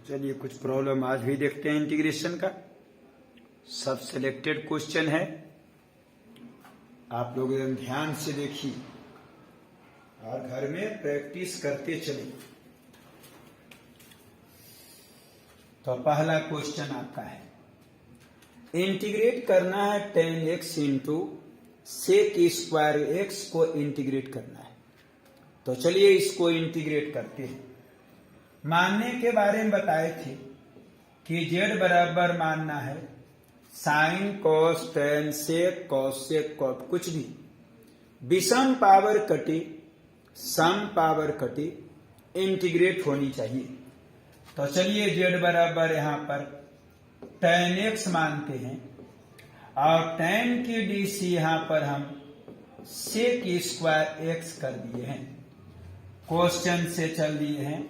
चलिए कुछ प्रॉब्लम आज भी देखते हैं इंटीग्रेशन का। सब सिलेक्टेड क्वेश्चन है, आप लोग एकदम ध्यान से देखिए और घर में प्रैक्टिस करते चलिए। तो पहला क्वेश्चन आपका है, इंटीग्रेट करना है 10x into sec square x को इंटीग्रेट करना है। तो चलिए इसको इंटीग्रेट करते हैं। मानने के बारे में बताए थे कि z बराबर मानना है sine cos tan sec cosec cot, कुछ भी विषम पावर कटी सम पावर कटी इंटीग्रेट होनी चाहिए। तो चलिए z बराबर यहां पर tan x मानते हैं और tan की डीसी यहां पर हम सेक स्क्वायर एक्स कर दिए हैं। क्वेश्चन से चल दिए हैं,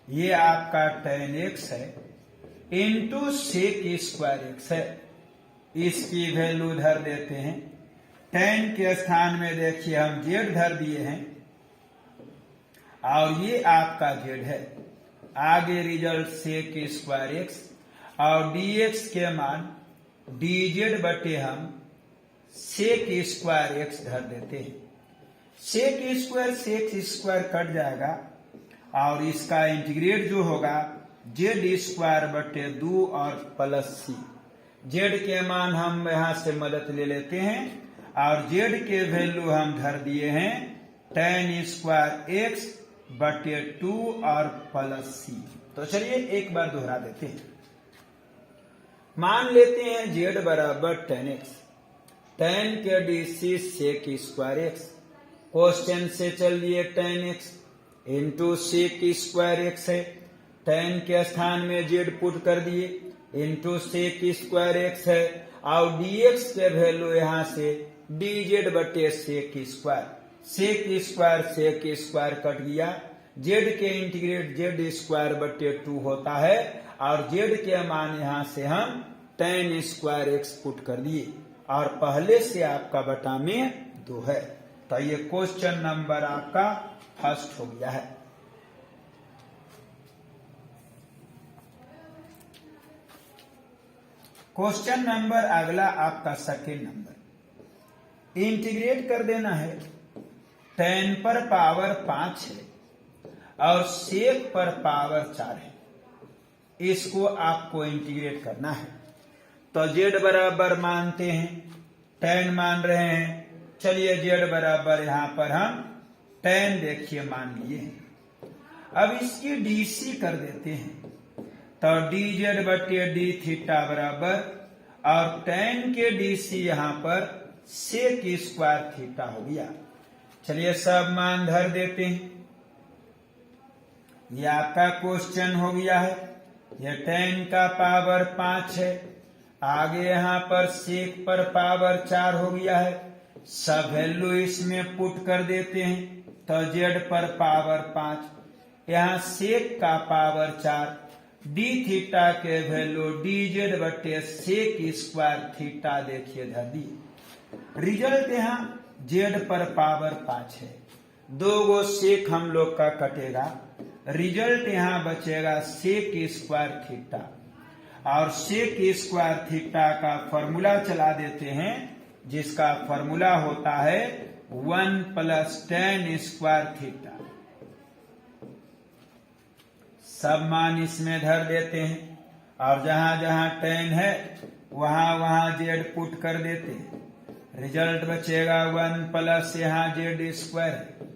ये आपका tan x है इंटू सेक स्क्वायर एक्स है। इसकी वैल्यू धर देते हैं। tan के स्थान में देखिए हम z धर दिए हैं और ये आपका z है। आगे रिजल्ट सेक स्क्वायर एक्स और dx के मान dz बटे हम सेक स्क्वायर एक्स धर देते हैं। सेक स्क्वायर कट जाएगा और इसका इंटीग्रेट जो होगा जेड स्क्वायर बटे 2 और प्लस सी। जेड के मान हम यहां से मदद ले लेते हैं और जेड के वैल्यू हम धर दिए हैं tan स्क्वायर एक्स बटे 2 और प्लस सी। तो चलिए एक बार दोहरा देते हैं। मान लेते हैं जेड बराबर tan x, tan के DC sec square x. Question से चल दिए tan x into sec square x है। tan के स्थान में z पुट कर दिए इंटू सेक स्क्वायर एक्स है और dx के वैल्यू यहां से dz बटे sec square. Sec square cut गया, z के इंटीग्रेट z स्क्वायर बटे 2 होता है और z के मान यहां से हम tan स्क्वायर एक्स पुट कर दिए और पहले से आपका बटा में 2 है। तो ये क्वेश्चन नंबर आपका फर्स्ट हो गया है। क्वेश्चन नंबर अगला आपका सेकेंड नंबर, इंटीग्रेट कर देना है। tan पर पावर 5 है और सेक पर पावर 4 है। इसको आपको इंटीग्रेट करना है। तो z बराबर मानते हैं, tan मान रहे हैं। चलिए z बराबर यहां पर हम tan देखिए मान लिए हैं। अब इसकी डीसी कर देते हैं। तो dz बटे डी थीटा बराबर और tan के डीसी यहां पर सेक स्क्वायर थीटा हो गया। चलिए सब मान धर देते हैं। यह आपका क्वेश्चन हो गया है। यह tan का पावर 5 है, आगे यहां पर सेक पर पावर 4 हो गया है। सब वैल्यू इसमें पुट कर देते हैं। तो z पर पावर 5, यहां सेक का पावर 4, डी थीटा के वैल्यू dz बटे सेक स्क्वायर थीटा देखिए धर दी। रिजल्ट यहां z पर पावर 5 है, 2 गो सेक हम लोग का कटेगा। रिजल्ट यहां बचेगा सेक स्क्वायर थीटा और सेक स्क्वायर थीटा का फॉर्मूला चला देते हैं, जिसका फॉर्मूला होता है 1 प्लस tan स्क्वायर थीटा। सब मान इसमें धर देते हैं और जहां जहां tan है वहां वहां z पुट कर देते हैं। रिजल्ट बचेगा 1 प्लस यहाँ z स्क्वायर,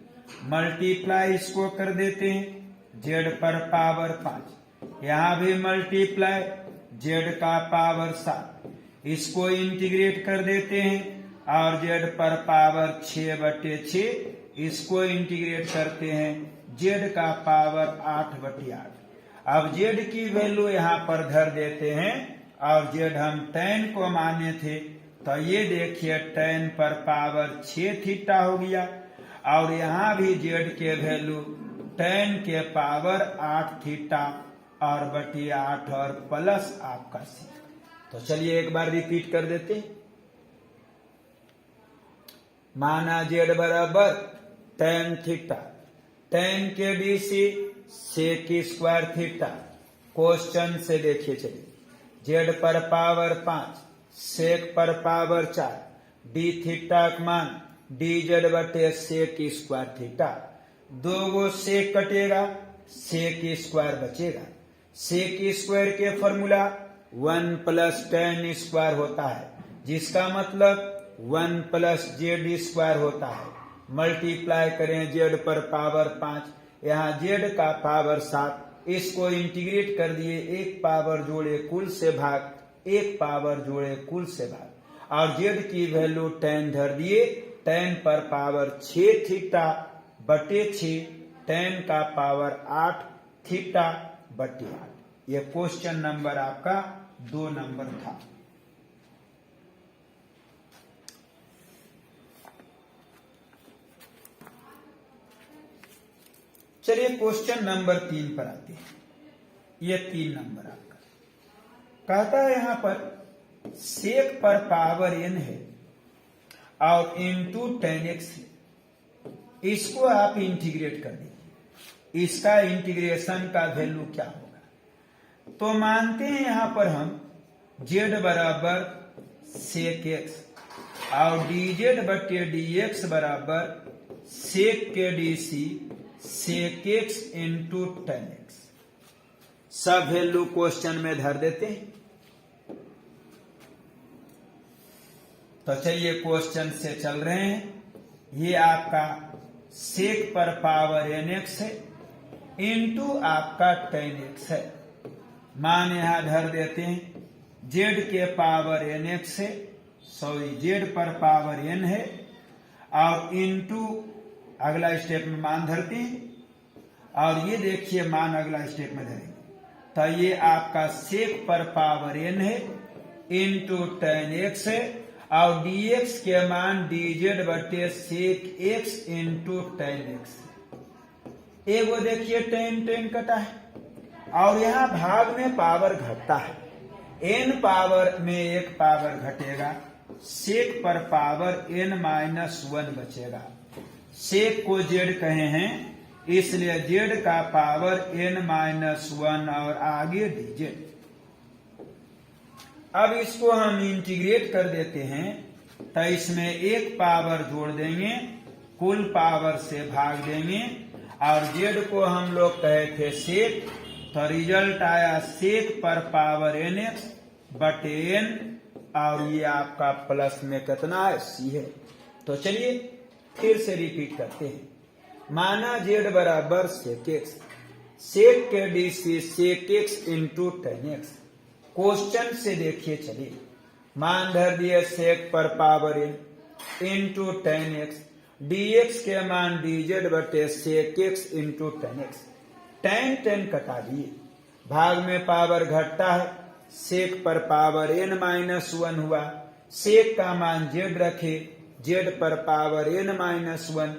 मल्टीप्लाई इसको कर देते हैं z पर पावर 5, यहाँ भी मल्टीप्लाई z का पावर 7, इसको इंटीग्रेट कर देते हैं और z पर पावर 6 बटे 6, इसको इंटीग्रेट करते हैं z का पावर 8 बटे 8। अब z की वैल्यू यहाँ पर धर देते हैं और z हम tan को माने थे। तो ये देखिए tan पर पावर 6 थीटा हो गया और यहाँ भी z के वैल्यू tan के पावर 8 थीटा और बटे 8 और प्लस आपका c। तो चलिए एक बार रिपीट कर देते हैं। माना z बराबर tan थीटा, tan के DC sec square theta question से देखिए चलिए, जेड पर पावर 5 सेक पर पावर 4 डी थीटा का मान डी जेड बटे सेक स्क्वायर थीटा। दो गो सेक कटेगा, सेक स्क्वायर बचेगा। सेक स्क्वायर के फॉर्मूला 1 प्लस tan स्क्वायर होता है, जिसका मतलब 1 प्लस जेड स्क्वायर होता है। मल्टीप्लाई करें जेड पर पावर 5, यहाँ जेड का पावर 7, इसको इंटीग्रेट कर दिए, एक पावर जोड़े कुल से भाग, एक पावर जोड़े कुल से भाग, और जेड की वैल्यू tan धर दिए। tan पर पावर 6 थीटा बटे 6, tan का पावर 8 थीटा बटे 8। यह क्वेश्चन नंबर आपका 2 नंबर था। चलिए क्वेश्चन नंबर 3 पर आते हैं। यह 3 नंबर आपका कहता है, यहां पर सेक पर पावर n है और इंटू tan x है। इसको आप इंटीग्रेट कर दीजिए, इसका इंटीग्रेशन का वैल्यू क्या होगा। तो मानते हैं यहां पर हम z बराबर सेक x और dz बटे dx बराबर सेक के डी सेक x इंटू tan x। सब वैल्यू क्वेश्चन में धर देते हैं। तो चलिए क्वेश्चन से चल रहे हैं। ये आपका सेक पर पावर nx है इंटू आपका tan x है। मान यहां धर देते हैं, z के पावर nx है, z पर पावर n है, और इंटू अगला स्टेप में मान धरते हैं, और ये देखिए मान अगला स्टेप में धरेंगे। तो ये आपका सेक पर पावर n है इंटू tan x है, और dx के मान dz बटे सेक x इंटू tan x। एगो देखिए tan कटा है, और यहाँ भाग में पावर घटता है, n पावर में एक पावर घटेगा, सेक पर पावर n-1 बचेगा। सेक को z कहे हैं, इसलिए z का पावर n-1 और आगे dz। अब इसको हम इंटीग्रेट कर देते हैं, तो इसमें एक पावर जोड़ देंगे, कुल पावर से भाग देंगे, और z को हम लोग कहे थे सेक, तो रिजल्ट आया सेक पर पावर nx बटे n, और ये आपका प्लस में कितना है, c है। तो चलिए फिर से रिपीट करते हैं। माना z बराबर सेक x, सेक के डी सेक x into tan x। Question से देखिए चलिए, मान धर दिए सेक पर power n into tan x, dx के मान dz बटे सेक x into tan x। tan कटा दिए, भाग में पावर घटता है, सेक पर पावर n-1 हुआ, सेक का मान z रखे, z पर पावर n-1,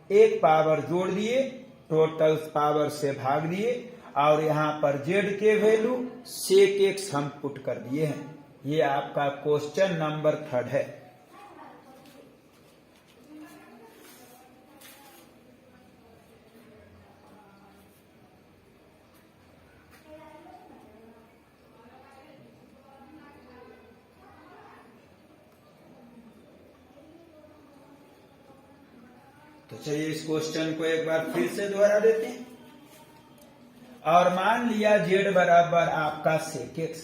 एक पावर जोड़ दिए, टोटल पावर से भाग दिए, और यहां पर z के वैल्यू सेक x हम पुट कर दिए हैं। ये आपका क्वेश्चन नंबर 3 है। तो चलिए इस क्वेश्चन को एक बार फिर से दोहरा देते हैं। और मान लिया z बराबर आपका सेक x,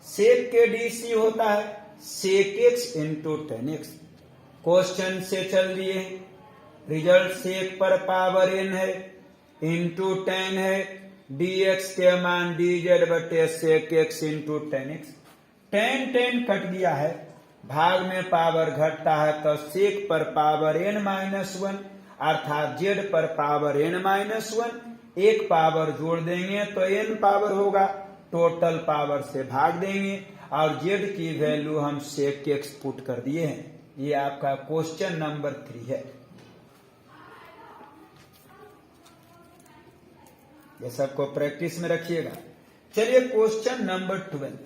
सेक के डी होता है सेक x into tan x। Question से चल दिए, रिजल्ट सेक पर पावर n है इंटू tan है, dx के मान dz बटे सेक x into tan x। tan cut गया है, भाग में पावर घटता है, तो सेक पर पावर n-1 अर्थात z पर पावर n-1, एक पावर जोड़ देंगे तो n पावर होगा, टोटल पावर से भाग देंगे, और z की वैल्यू हम सेक x पुट कर दिए हैं। ये आपका क्वेश्चन नंबर 3 है। ये सबको प्रैक्टिस में रखिएगा। चलिए क्वेश्चन नंबर 12,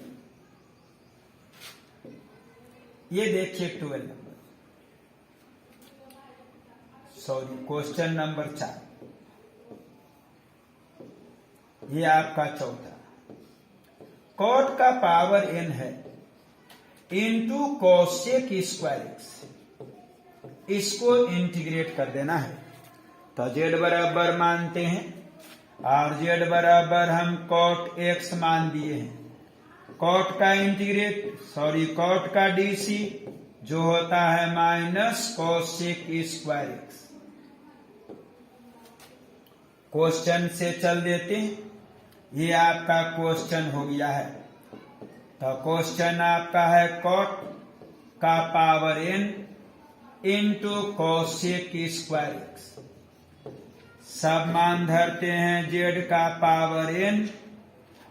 ये देखिए 12 नंबर, क्वेश्चन नंबर 4, ये आपका चौथा। कॉट का पावर n है इंटू कोसेक स्क्वायर एक्स, इसको इंटीग्रेट कर देना है। तो z बराबर मानते हैं और z बराबर हम कॉट x मान दिए हैं। कॉट का कॉट का डीसी जो होता है minus cosec square x. Question से चल देते हैं, ये आपका क्वेश्चन हो गया है। तो क्वेश्चन आपका है कॉट का power n into cosec square x. सब मान धरते हैं z का पावर n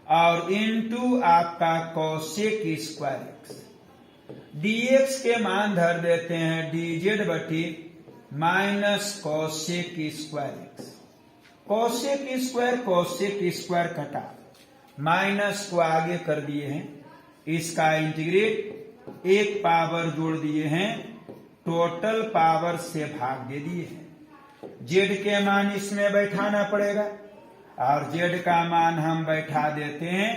और इंटू आपका कोसेक स्क्वायर एक्स। dx के मान धर देते हैं dz बटी minus cosec square x. Cosec square कटा, माइनस को आगे कर दिए हैं, इसका इंटीग्रेट एक पावर जोड़ दिए हैं, टोटल पावर से भाग दे दिए हैं। z के मान इसमें बैठाना पड़ेगा और z का मान हम बैठा देते हैं।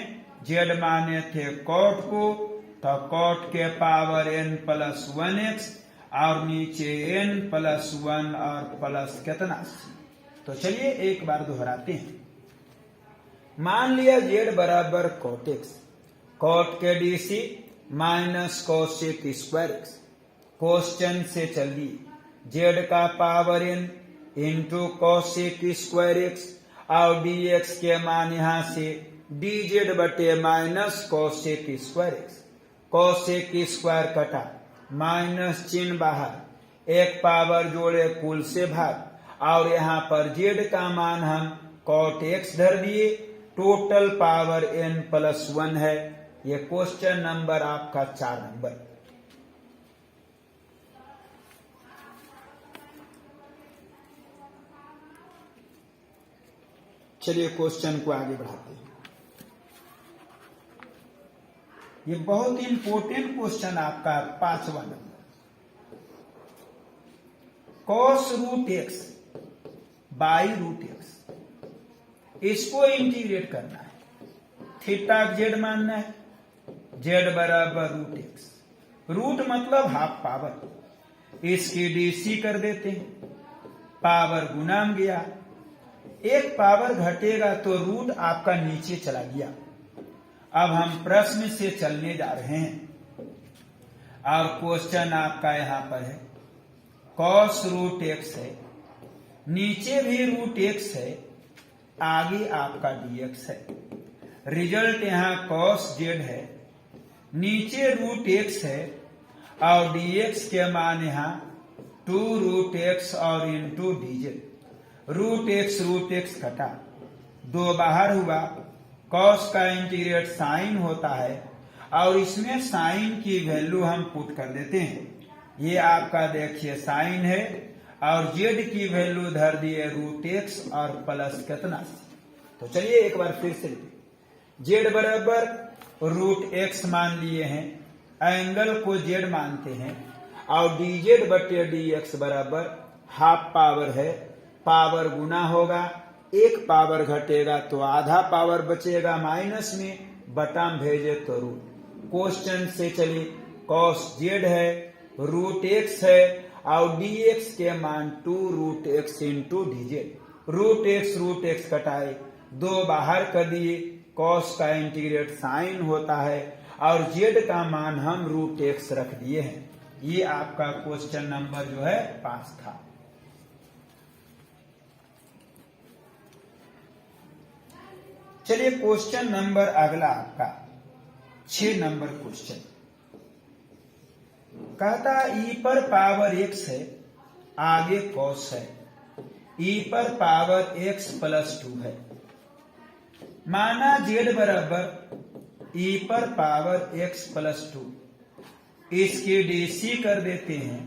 z माने थे कॉट को, तो कॉट के पावर n प्लस 1x और नीचे n प्लस 1 और प्लस कितना। तो चलिए एक बार दोहराते हैं। मान लिया z बराबर कॉट x, कॉट के DC minus cosec square x. Question से चलिए z का power n into cosec square x और dx के मान यहां से dz बटे minus cosec square x. Cosec square कटा, माइनस चिन्ह बाहर, एक पावर जोड़े कुल से भाग और यहाँ पर z का मान हम कॉट x धर दिए, टोटल पावर n प्लस 1 है। ये क्वेश्चन नंबर आपका 4 नंबर। चलिए क्वेश्चन को आगे बढ़ाते हैं। ये बहुत इंपॉर्टेंट क्वेश्चन आपका 5वां number. Cos root x by root x, इसको इंटीग्रेट करना है। थीटा जेड मानना है, जेड बराबर रूट एक्स। रूट मतलब हाफ पावर, इसकी डीसी कर देते हैं, पावर गुना में गया, एक पावर घटेगा तो रूट आपका नीचे चला गया। अब हम प्रश्न से चलने जा रहे हैं और क्वेश्चन आपका यहां पर है कॉस रूट एक्स है, नीचे भी रूट एक्स है, आगे आपका dx है। रिजल्ट यहां कॉस जेड है, नीचे रूट एक्स है और dx के मान यहां 2 रूट एक्स और इंटू dz। रूट एक्स कटा, 2 बाहर हुआ, कॉस का इंटीग्रेट साइन होता है और इसमें साइन की वैल्यू हम पुट कर देते हैं। ये आपका देखिए साइन है और जेड की वैल्यू धर दिए रूट एक्स और प्लस कितना। तो चलिए एक बार फिर से जेड बराबर रूट एक्स मान लिए हैं, एंगल को जेड मानते हैं और dz बटे dx बराबर हाफ पावर है, पावर गुना होगा, एक पावर घटेगा तो आधा पावर बचेगा माइनस में, बटा में भेजे तो रूट। क्वेश्चन से चलिए कॉस जेड है, रूट एक्स है और dx के मान 2 root x into dz। Root x कटाए, 2 बाहर कर दिए, कॉस का इंटीग्रेट साइन होता है और z का मान हम रूट एक्स रख दिए हैं। ये आपका क्वेश्चन नंबर जो है 5 था। चलिए क्वेश्चन नंबर अगला आपका 6 नंबर क्वेश्चन कहता e पर पावर x है, आगे cos है, e पर पावर x प्लस 2 है। माना z बराबर e पर पावर x प्लस 2, इसकी डीसी कर देते हैं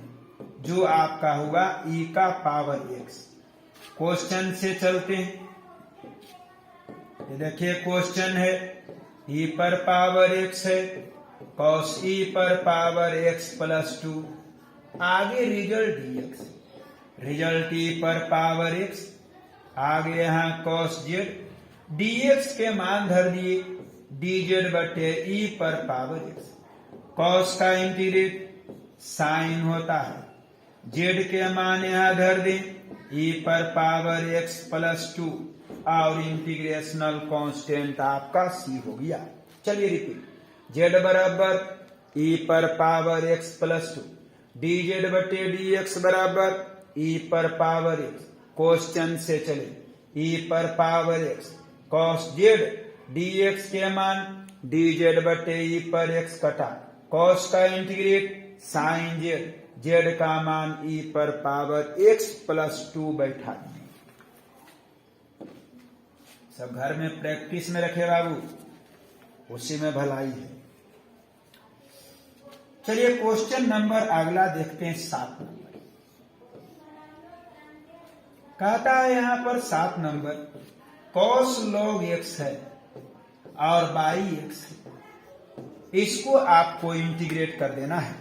जो आपका हुआ e का पावर x। क्वेश्चन से चलते हैं। ये देखिए क्वेश्चन है e पर पावर x है, cos e पर पावर x प्लस 2, आगे रिजल्ट dx, रिजल्ट e पर पावर x, आगे यहाँ cos z, dx के मान धर दिए, dz बटे e पर पावर x। cos का इंटीग्रेट साइन होता है, z के मान यहां धर दें e पर पावर x प्लस 2 और इंटीग्रेशनल कांस्टेंट आपका c हो गया। चलिए रिपीट, z बराबर e पर पावर x प्लस 2 dz बटे dx बराबर e पर पावर x। क्वेश्चन से चले, e पर power x cos z dx के मान dz बटे e पर x कटा cos का इंटीग्रेट साइन z, z का मान e पर पावर x प्लस 2 बैठा दिए। सब घर में प्रैक्टिस में रखे बाबू, उसी में भलाई है। चलिए क्वेश्चन नंबर अगला देखते हैं 7 नंबर। कहता है यहां पर 7 नंबर cos log x है और बाई x है, इसको आपको इंटीग्रेट कर देना है।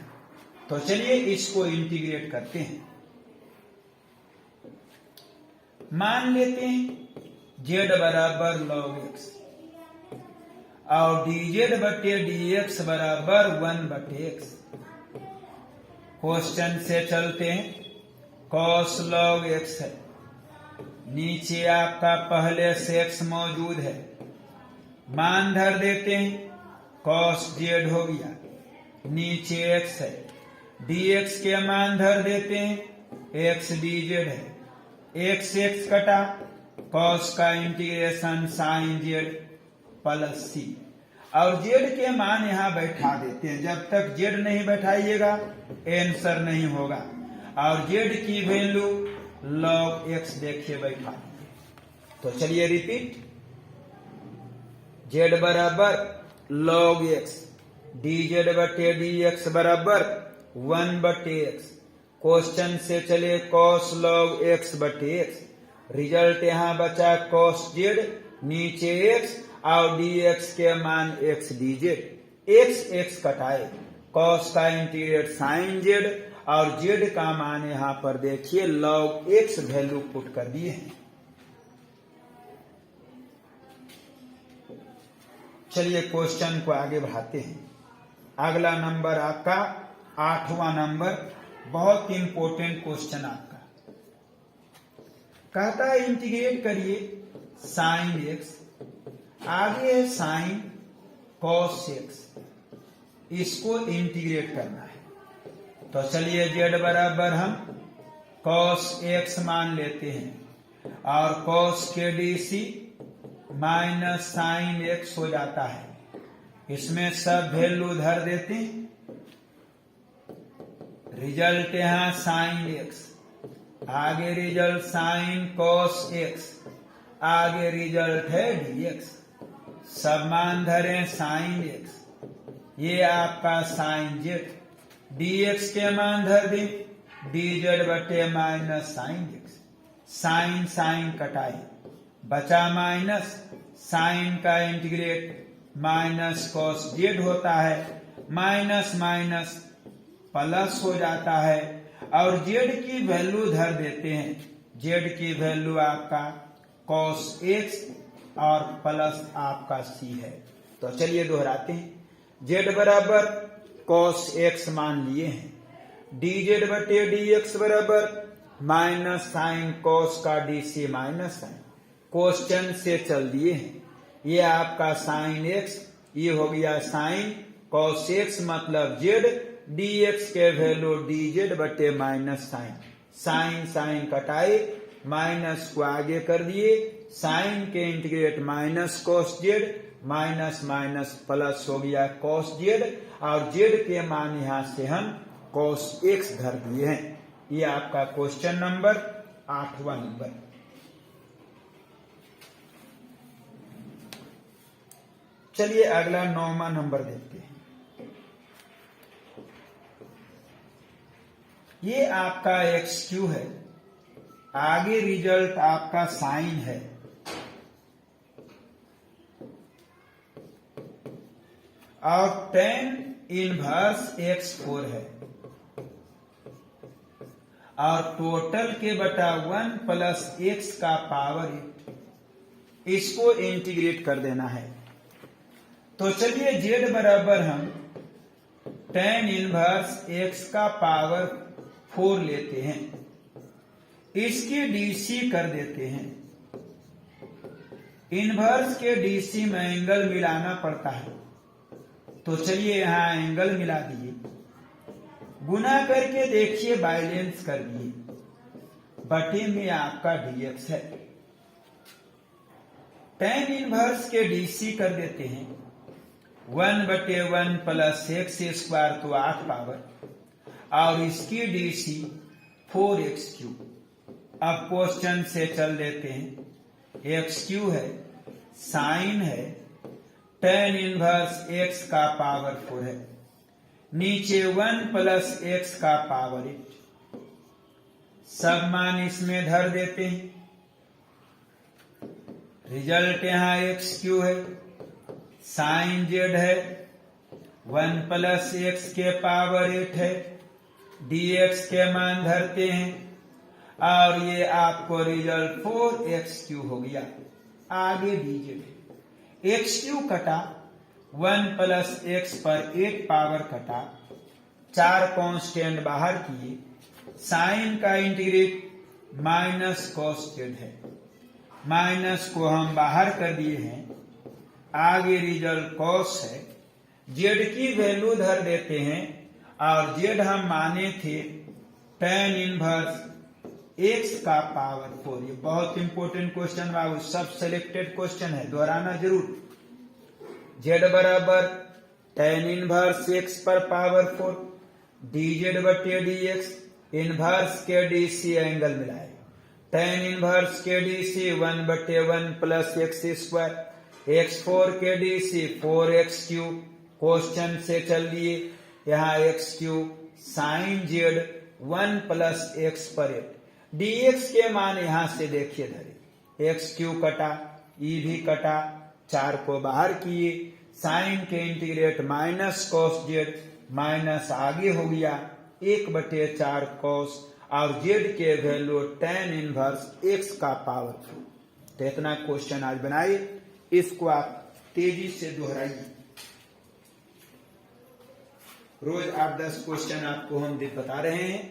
तो चलिए इसको इंटीग्रेट करते हैं। मान लेते हैं z बराबर log x और dz बटे dx बराबर 1 बटे x। क्वेश्चन से चलते हैं, cos log x है, नीचे आपका पहले से x मौजूद है, मान धर देते हैं cos z हो गया, नीचे x है, dx के मान धर देते हैं x dz है, x x कटा cos का integration sine z plus c और z के मान यहां बैठा देते हैं। जब तक z नहीं बैठाइएगा आंसर नहीं होगा। और z की वैल्यू log x देखिए बैठा दीजिए। तो चलिए रिपीट, z बराबर log x dz बटे dx बराबर 1 बटे x। क्वेश्चन से चले cos log x बटे x, रिजल्ट यहां बचा cos z नीचे x और dx के मान x dz, x x कटाए cos का इंटीग्रेट साइन z और z का मान यहां पर देखिए log x वैल्यू पुट कर दिए हैं। चलिए क्वेश्चन को आगे बढ़ाते हैं। अगला नंबर आपका 8वां नंबर, बहुत इंपॉर्टेंट क्वेश्चन आपका। कहता है इंटीग्रेट करिए साइन x, आगे है साइन cos x, इसको इंटीग्रेट करना है। तो चलिए z बराबर हम cos x मान लेते हैं और cos के dc माइनस साइन x हो जाता है। इसमें सब वैल्यू धर देते हैं, रिजल्ट यहां साइन x, आगे रिजल्ट साइन cos x, आगे रिजल्ट है dx, सब मान धरें साइन x, ये आपका साइन z, dx के मान धर दें dz बटे minus sine x, sine sine कटाई बचा माइनस, साइन का इंटीग्रेट माइनस cos z होता है, माइनस माइनस प्लस हो जाता है और z की वैल्यू धर देते हैं, z की वैल्यू आपका cos x और प्लस आपका c है। तो चलिए दोहराते हैं, z बराबर cos x मान लिए हैं, dz बटे dx बराबर माइनस साइन cos का dc माइनस साइन, क्वेश्चन से चल दिए हैं। ये आपका साइन x, ये हो गया साइन cos x मतलब z, dx के वैल्यू dz बटे माइनस साइन, साइन साइन कटाए माइनस को आगे कर दिए, साइन के integrate minus cos z, minus minus plus हो गया cos z और z के मान यहां से हम cos x धर दिए हैं। ये आपका क्वेश्चन नंबर 8वां नंबर। चलिए अगला 9वां नंबर देखते हैं। ये आपका xq है, आगे रिजल्ट आपका साइन है और tan इनवर्स x4 है और टोटल के बटा 1 प्लस x का पावर 8, इसको इंटीग्रेट कर देना है। तो चलिए जेड बराबर हम tan इनवर्स x का पावर 4 लेते हैं, इसकी डीसी कर देते हैं। इनवर्स के डीसी में एंगल मिलाना पड़ता है, तो चलिए यहां एंगल मिला दिए, गुना करके देखिए बैलेंस कर दिए, बटे में आपका dx है। tan इनवर्स के डीसी कर देते हैं 1/1 प्लस एक्स स्क्वायर, तो 8 पावर, और इसकी डीसी 4x3। अब क्वेश्चन से चल देते हैं, x3 है, साइन है, tan इनवर्स x का पावर 4 है, नीचे 1 प्लस x का पावर 8, सब मान इसमें धर देते हैं। रिजल्ट यहां x3 है, साइन z है, 1 प्लस x के पावर 8 है, dx के मान धरते हैं, और ये आपको रिजल्ट 4x3 हो गया। आगे dz x3 कटा, 1 प्लस x पर 8 पावर कटा, 4 कांस्टेंट बाहर किए, साइन का इंटीग्रेट माइनस cos z है, माइनस को हम बाहर कर दिए हैं, आगे रिजल्ट cos है, z की वैल्यू धर देते हैं, और z हम माने थे tan इनवर्स x का पावर 4। ये बहुत इंपॉर्टेंट क्वेश्चन बाबू, सब सिलेक्टेड क्वेश्चन है, दोहराना जरूर। z बराबर tan इनवर्स x पर पावर 4 dz बटे dx, इनवर्स के डीसी एंगल मिलाए, tan इनवर्स के DC 1/1 plus x square, x4 के डीसी 4x3, क्वेश्चन से चल दिए, यहाँ x3 sign z 1 plus x पर 8, dx के मान यहां से देखिए धरे, x3 कटा, e भी कटा, 4 को बाहर किए, साइन के integrate minus cos z, minus आगे हो गया 1/4 cos, और z के वैल्यू tan इनवर्स x का पावर 4। तो इतना क्वेश्चन आज बनाइए, इसको आप तेजी से दोहराइए। रोज 8-10 क्वेश्चन आपको हम बता रहे हैं,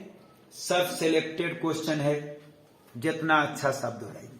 सब सिलेक्टेड क्वेश्चन है, जितना अच्छा सब दोहराइए।